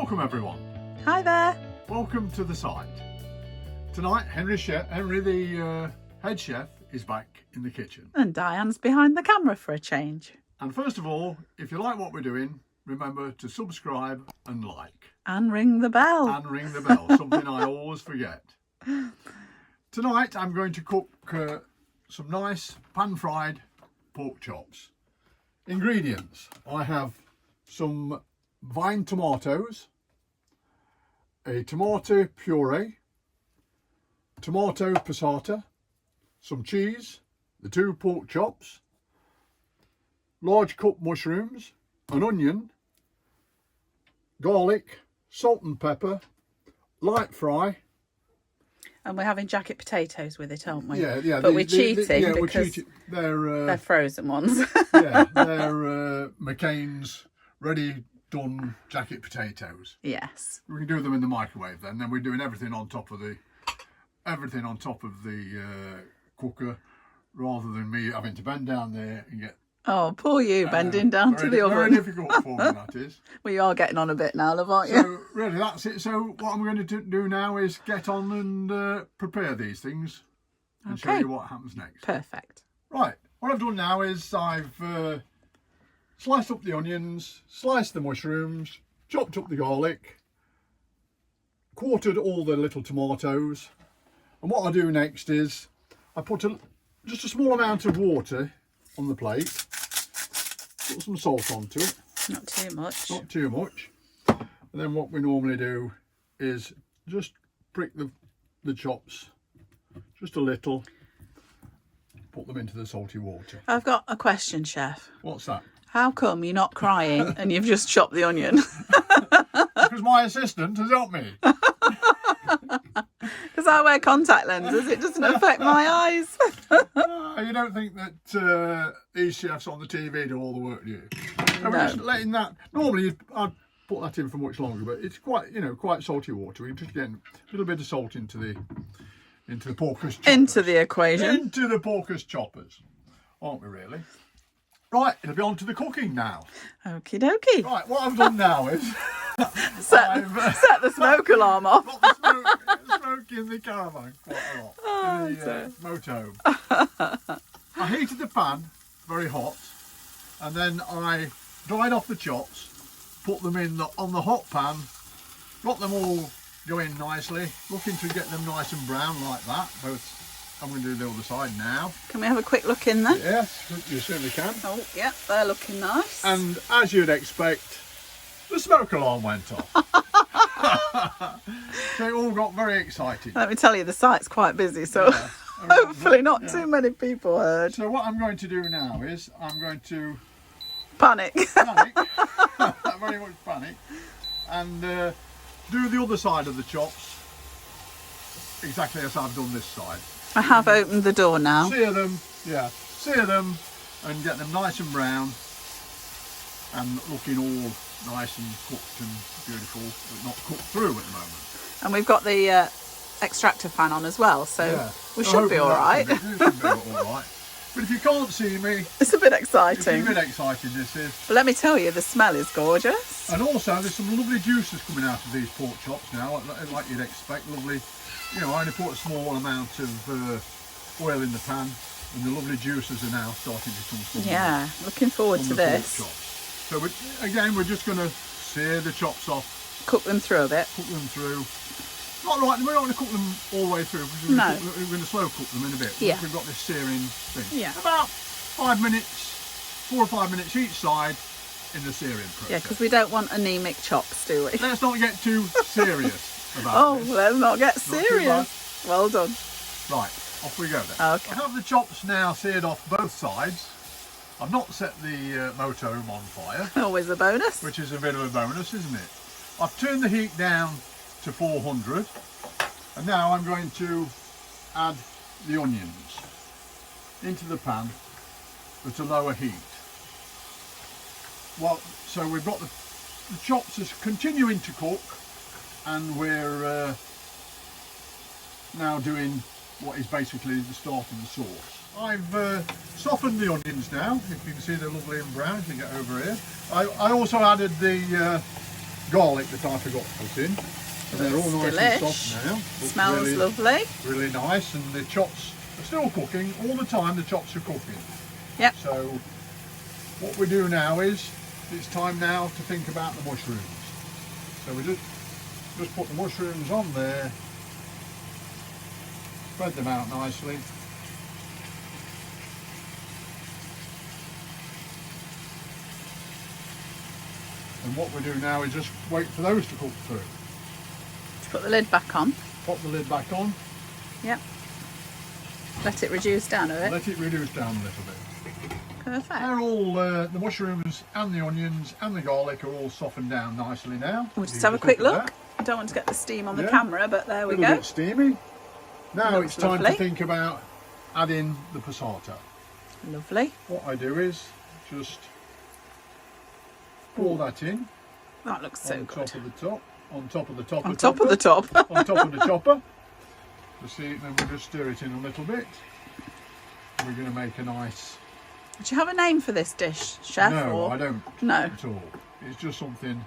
Welcome everyone. Hi there. Welcome to the site. Tonight Henry the head chef is back in the kitchen. And Diane's behind the camera for a change. And first of all, if you like what we're doing, remember to subscribe and like. And ring the bell. And ring the bell, something I always forget. Tonight I'm going to cook some nice pan-fried pork chops. Ingredients: I have some vine tomatoes, a tomato puree, tomato passata, some cheese, the 2 pork chops, large cup mushrooms, an onion, garlic, salt and pepper, light fry. And we're having jacket potatoes with it, aren't we? Yeah. But we're cheating we're because cheating. They're frozen ones. yeah, they're McCain's ready done jacket potatoes. Yes. We can do them in the microwave then. Then we're doing everything on top of the cooker, rather than me having to bend down there and get. Oh, poor you, bending down to the oven. Very difficult for me, that is. Well, you are getting on a bit now, love, aren't you? So really, that's it. So what I'm going to do now is get on and prepare these things and show you what happens next. Perfect. Right. What I've done now is I've sliced up the onions, sliced the mushrooms, chopped up the garlic, quartered all the little tomatoes, and what I do next is I put just a small amount of water on the plate, put some salt onto it. Not too much. Not too much. And then what we normally do is just prick the chops just a little, put them into the salty water. I've got a question, Chef. What's that? How come you're not crying and you've just chopped the onion? Because my assistant has helped me. Because I wear contact lenses, it doesn't affect my eyes. You don't think that these chefs on the TV do all the work, do you? So we're just letting that. Normally, I'd put that in for much longer, but it's quite salty water. We're just getting a little bit of salt into the porker's choppers. Into the equation. Into the porker's choppers, aren't we really? Right, it'll be on to the cooking now. Okie dokie. Right, what I've done now is Set the smoke alarm off. got the smoke in the caravan quite a lot. In the motorhome. I heated the pan very hot, and then I dried off the chops, put them in on the hot pan, got them all going nicely, looking to get them nice and brown like that. Both. I'm going to do the other side now. Can we have a quick look in there? Yes, you certainly can. Oh, yeah, they're looking nice. And as you'd expect, the smoke alarm went off. So it all got very excited. Let me tell you, the site's quite busy, so hopefully not too many people heard. So what I'm going to do now is I'm going to Panic. very much panic, and do the other side of the chops exactly as I've done this side. I have opened the door now. Sear them, and get them nice and brown and looking all nice and cooked and beautiful, but not cooked through at the moment. And we've got the extractor fan on as well, so we should be all right. Should be all right. But if you can't see me, It's a bit exciting. it's a bit exciting this is. But let me tell you, the smell is gorgeous. And also there's some lovely juices coming out of these pork chops now, like you'd expect. Lovely, I only put a small amount of oil in the pan, and the lovely juices are now starting to come from Yeah, looking forward to the pork this. chops. So we're just going to sear the chops off, Cook them through a bit. cook them through. Not right, we're not going to cook them all the way through. We're going to slow cook them in a bit. Yeah. We've got this searing thing. Yeah. About 5 minutes, 4 or 5 minutes each side in the searing process. Yeah, because we don't want anemic chops, do we? Let's not get too serious about Oh, this. let's not get too serious. Well done. Right, off we go then. Okay. I have the chops now seared off both sides. I've not set the motorhome on fire, Always a bonus. which is a bit of a bonus, isn't it? I've turned the heat down to 400, and now I'm going to add the onions into the pan at a lower heat. Well, so we've got the chops is continuing to cook, and we're now doing what is basically the start of the sauce. I've softened the onions now. You can see they're lovely and brown. If you get over here, I also added the garlic that I forgot to put in. And they're all nice and soft now. Looks Smells really, lovely. really nice, and the chops are still cooking. All the time the chops are cooking. Yep. So what we do now is, it's time now to think about the mushrooms. So we just put the mushrooms on there, spread them out nicely. And what we do now is just wait for those to cook through. Just put the lid back on. Pop the lid back on. Yep. Let it reduce down a bit. Let it reduce down a little bit. Perfect. They're all, the mushrooms and the onions and the garlic are all softened down nicely now. We'll just have a quick look. I don't want to get the steam on the camera, but there we A go. little bit steamy. Now Looks it's time lovely. to think about adding the passata. Lovely. What I do is just pour that in. That looks so on good. top of the top. On top of the top. On top of the top. On top of the chopper. You see, then we just stir it in a little bit. We're going to make a nice. Do you have a name for this dish, Chef? No, or? I don't. No. At all. It's just something.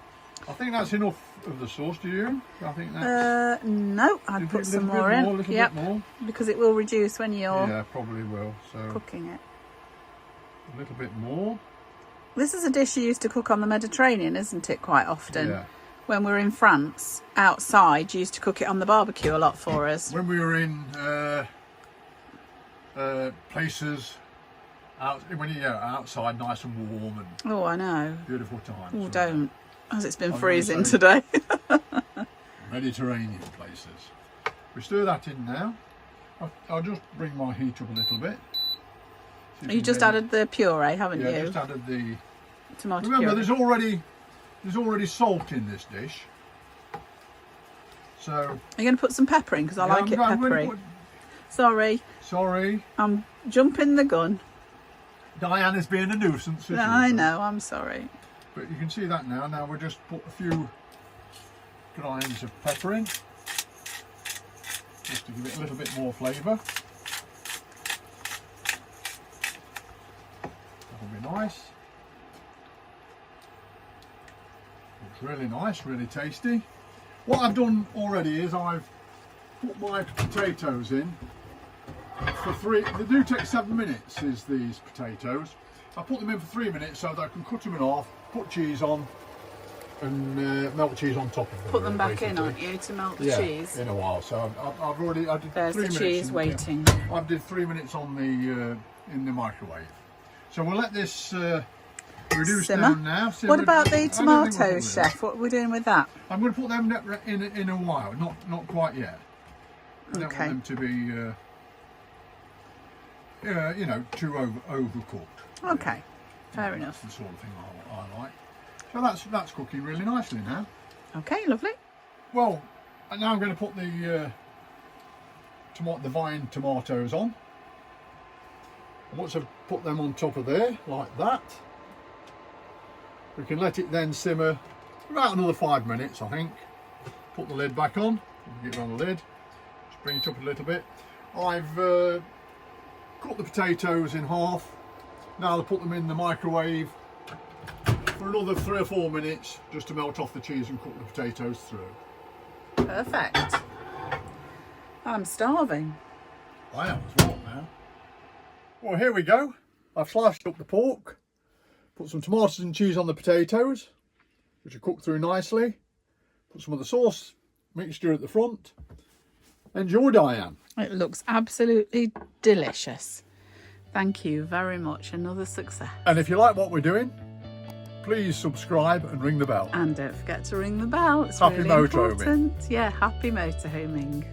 I think that's enough of the sauce. Do you? I think that's. No, I'd put some more in. A little Yep. bit more. Because it will reduce when you're Yeah, probably will. So cooking it. a little bit more. This is a dish you used to cook on the Mediterranean, isn't it? Quite often. Yeah. When we were in France, outside, you used to cook it on the barbecue a lot for us. When we were in places outside, nice and warm and Oh, I know. beautiful times. Oh, don't. As it's been I was freezing gonna say- today. Mediterranean places. We stir that in now. I'll just bring my heat up a little bit. See if You just maybe- added the puree, haven't Yeah, you? just added the. Tomato Remember, puree. there's already salt in this dish. So Are you going to put some pepper in? Because I like it I'm gonna peppery. put- Sorry, Sorry, I'm jumping the gun. Diana's being a nuisance. as I usual. know, I'm sorry. But you can see that now. Now we'll just put a few grinds of pepper in, just to give it a little bit more flavour. That'll be nice. Looks really nice, really tasty. What I've done already is I've put my potatoes in for 3. They do take 7 minutes. Is these potatoes? I put them in for 3 minutes so that I can cut them in half, put cheese on, and melt cheese on top of them. Put them back in, basically. aren't you, to melt the Yeah, cheese? in a while. So I've already. I did There's 3 the minutes. cheese in- waiting. yeah, I did 3 minutes on the in the microwave. So we'll let this reduce Simmer. down now. Simmer. What about I the don't think we'll put tomatoes, them. Chef? What are we doing with that? I'm going to put them in a while. Not quite yet. I don't Okay. want them to be. Too overcooked. Okay, fair enough. That's the sort of thing I like. So that's cooking really nicely now. Okay, lovely. Well, and now I'm going to put the vine tomatoes on. And once I've put them on top of there, like that, we can let it then simmer for about another 5 minutes, I think. Put the lid back on. Get it on the lid. Just bring it up a little bit. I've cut the potatoes in half. Now I'll put them in the microwave for another 3 or 4 minutes, just to melt off the cheese and cook the potatoes through. Perfect. I'm starving. I am as well now. Well, here we go. I've sliced up the pork, put some tomatoes and cheese on the potatoes, which are cooked through nicely. Put some of the sauce mixture at the front. Enjoy, Diane. It looks absolutely delicious. Thank you very much. Another success. And if you like what we're doing, please subscribe and ring the bell. And don't forget to ring the bell. It's Happy really motorhoming. important. Yeah, happy motorhoming.